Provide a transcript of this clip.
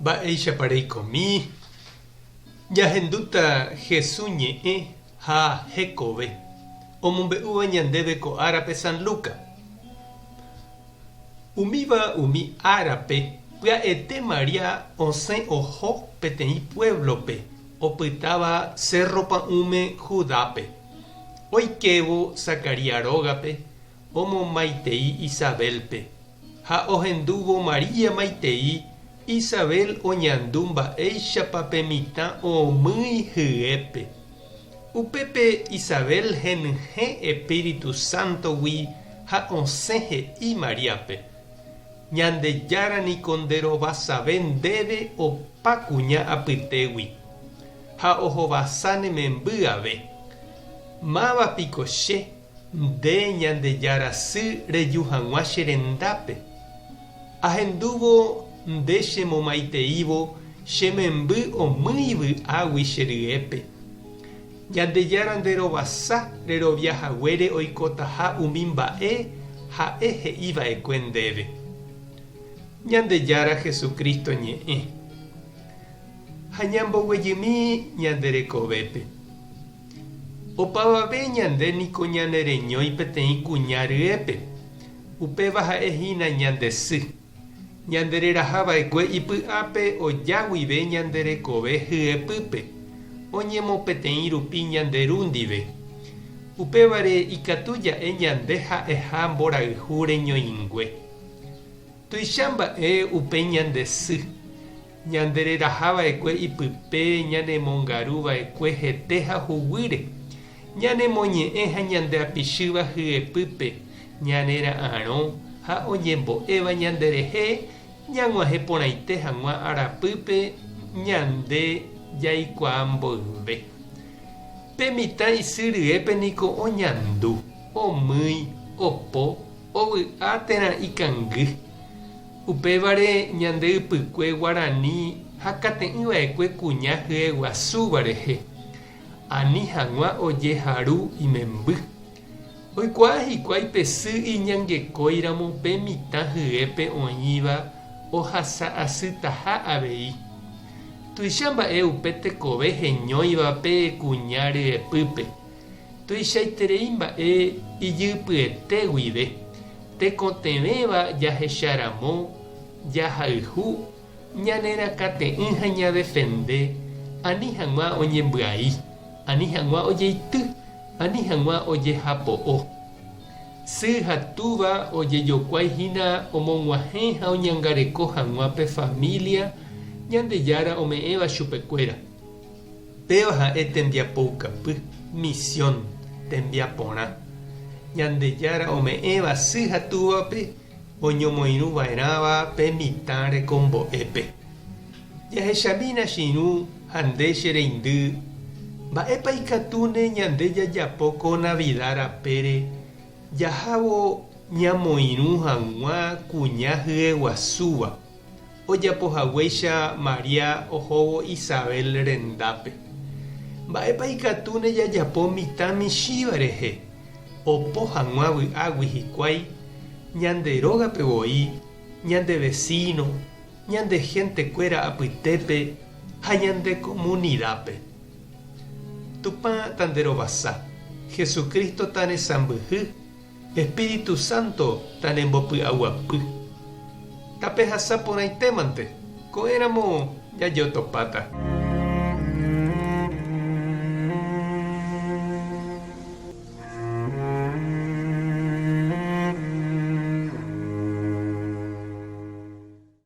Mba'éichaparei komi. Jahenduta Jesús ñe'ẽ ha hekove. Omombe'úva ñandéve ko árape San Luca. Umíva umi árape pya'ete María osẽ oho peteĩ pueblope opytáva Cerro Pa'ũme Judápe. Oikévo Zacaria rógape omomaitei Isabelpe ha ohendúvo María maitei Isabel oñandu mba'éichapa pe mitã omýi hyépe. Upépe Isabel henyhẽ Espíritu Santogui ha osẽ he'i Mariápe. Ñandejára niko nderovasave ndéve opa kuña apytégui ha ohovasa nememby'ave. Mávapiko che nde ñandejára sy reju hag̃ua che rendápe. Ahendúvo nde chemomaiteívo chememby omýi vy'águi che ryépe. Ñandejára nderovasa reroviahaguére oikotaha umi mba'e ha'e he'iva'ekue ndéve. Ñandejára Jesucristo ñe'ẽ ha ñamboguejymi ñanderekovépe. Opavave ñande niko ñanereñói peteĩ kuña ryépe. Upéva ha'ehína ñandesy. Ñandereраhava'ekue ipy'ápe oja guive ñanderekove hyepýpe. Oñemopeteĩ rupi ñanderu ndive. Upévare ikatu ja'e ñande ha'eha mborayhu reñoĩngue. Tuicha mba'e upe ñandesy. Ñandererahava'ekue ipype ñanemongaruva'ekue hete ha huguýre. Ñanemoñe'ẽ ha ñandeapichyva hyepýpe ñanera'ãrõ ha oñembo'éva ñanderehe ñag̃uahẽ porãite hag̃ua arapýpe ñande jaikuaa mboyve. Pe mitã isy ryépe niko oñandu, omýi, opo, ovy'a térã ikangy. Upévare ñande ypykue Guarani ha kate'ỹva'ekue kuña hyeguasúva rehe. Ani hag̃ua ojeharu imemby. Oikuaa hikuái pesy iñangekóiramo pe mitã hyépe oĩva ohasa asytaha avei. Tuicha mba'e upe tekove heñóiva pe kuña ryepýpe. Tuichaiterei mba'e ijypyete guive. Tekotevẽva jahecharamo, jahayhu, ñanerakate'ỹ ha ñadefende, ani hag̃ua oñembyai, ani hag̃ua ojeity, ani hag̃ua ojehapo'o. Sy ha túva ojejokuaihína omog̃uahẽ ha oñangareko hag̃ua pe familia Ñandejára ome'ẽva chupekuéra. Péva ha'e tembiapoukapy, misión tembiaporã. Ñandejára ome'ẽva sy ha túvape oñomoirũva'erãva pe mitã rekombo'épe. Jahechamína chiru ha nde che reindy. Mba'épa ikatúne ñande jajapóko Navidad rapére jahávo ñamoirũ hag̃ua kuña hyeguasúva. Ojapohaguéicha María ohóvo Isabel rendápe. Mba'épa ikatúne jajapo mitã michíva rehe. Opo hag̃ua vy'águi hikuái ñande rógapevoi, ñande vecino, ñande gentekuéra apytépe ha ñande comunidápe. Tupã tanderovasa, Jesucristo tanesãmbyhy, Espíritu Santo tanembopy'aguapy. Tapehasa porãitémante, ko'ẽramo jajotopáta.